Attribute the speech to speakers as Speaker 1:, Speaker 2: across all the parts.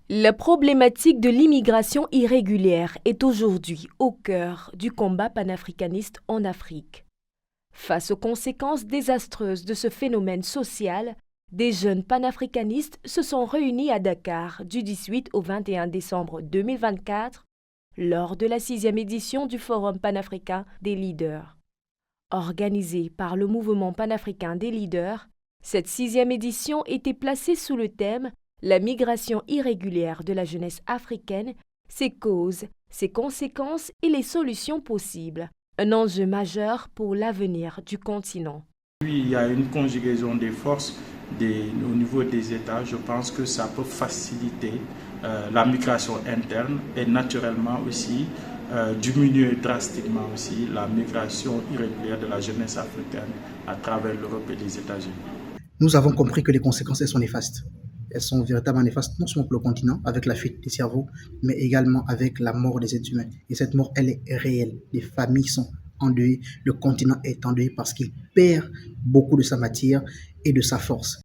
Speaker 1: La problématique de l'immigration irrégulière est aujourd'hui au cœur du combat panafricaniste en Afrique. Face aux conséquences désastreuses de ce phénomène social, des jeunes panafricanistes se sont réunis à Dakar du 18 au 21 décembre 2024 lors de la 6e édition du Forum panafricain des leaders. Organisée par le mouvement panafricain des leaders, cette 6e édition était placée sous le thème « La migration irrégulière de la jeunesse africaine, ses causes, ses conséquences et les solutions possibles », un enjeu majeur pour l'avenir du continent.
Speaker 2: Oui, il y a une conjugaison des forces au niveau des États. Je pense que ça peut faciliter la migration interne et naturellement aussi diminuer drastiquement aussi la migration irrégulière de la jeunesse africaine à travers l'Europe et les États-Unis.
Speaker 3: Nous avons compris que les conséquences, elles sont néfastes. Elles sont véritablement néfastes, non seulement pour le continent, avec la fuite des cerveaux, mais également avec la mort des êtres humains. Et cette mort, elle est réelle. Les familles sont endeuillées, le continent est endeuillé parce qu'il perd beaucoup de sa matière et de sa force.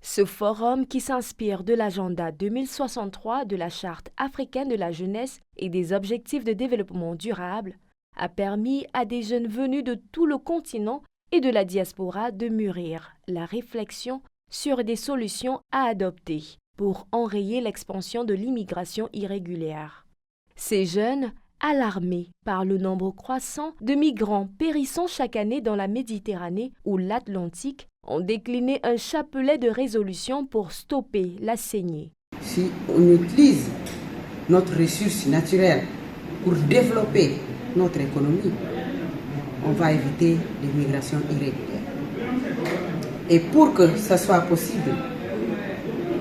Speaker 1: Ce forum, qui s'inspire de l'agenda 2063 de la Charte africaine de la jeunesse et des objectifs de développement durable, a permis à des jeunes venus de tout le continent et de la diaspora de mûrir la réflexion sur des solutions à adopter pour enrayer l'expansion de l'immigration irrégulière. Ces jeunes, alarmés par le nombre croissant de migrants périssant chaque année dans la Méditerranée ou l'Atlantique, ont décliné un chapelet de résolutions pour stopper la saignée.
Speaker 4: Si on utilise notre ressource naturelle pour développer notre économie, on va éviter l'immigration irrégulière. Et pour que ce soit possible,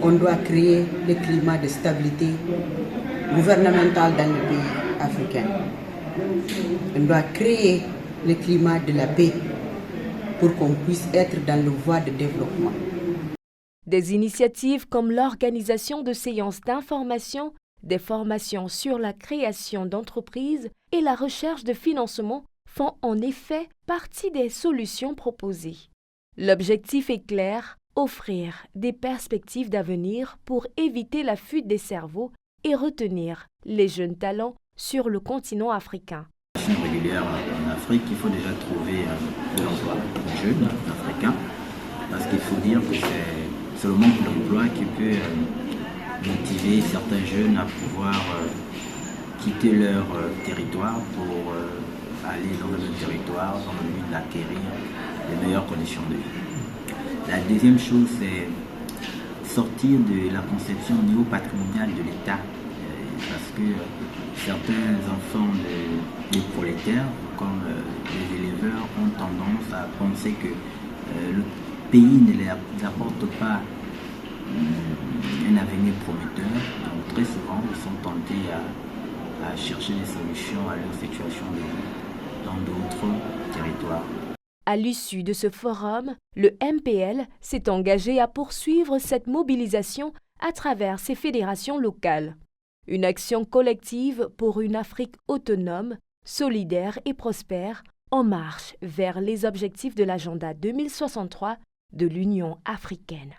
Speaker 4: on doit créer le climat de stabilité gouvernementale dans les pays africains. On doit créer le climat de la paix pour qu'on puisse être dans le voie de développement.
Speaker 1: Des initiatives comme l'organisation de séances d'information, des formations sur la création d'entreprises et la recherche de financement font en effet partie des solutions proposées. L'objectif est clair, offrir des perspectives d'avenir pour éviter la fuite des cerveaux et retenir les jeunes talents sur le continent africain.
Speaker 5: Régulière en Afrique, il faut déjà trouver de l'emploi aux jeunes africains, parce qu'il faut dire que c'est le manque d'emploi qui peut motiver certains jeunes à pouvoir quitter leur territoire pour aller dans un autre territoire dans le but d'acquérir les meilleures conditions de vie. La deuxième chose, c'est sortir de la conception néo-patrimoniale de l'État, parce que certains enfants des prolétaires, comme les éleveurs, ont tendance à penser que le pays ne leur apporte pas un avenir prometteur. Donc très souvent, ils sont tentés à chercher des solutions à leur situation de vie dans d'autres territoires.
Speaker 1: À l'issue de ce forum, le MPL s'est engagé à poursuivre cette mobilisation à travers ses fédérations locales. Une action collective pour une Afrique autonome, solidaire et prospère, en marche vers les objectifs de l'agenda 2063 de l'Union africaine.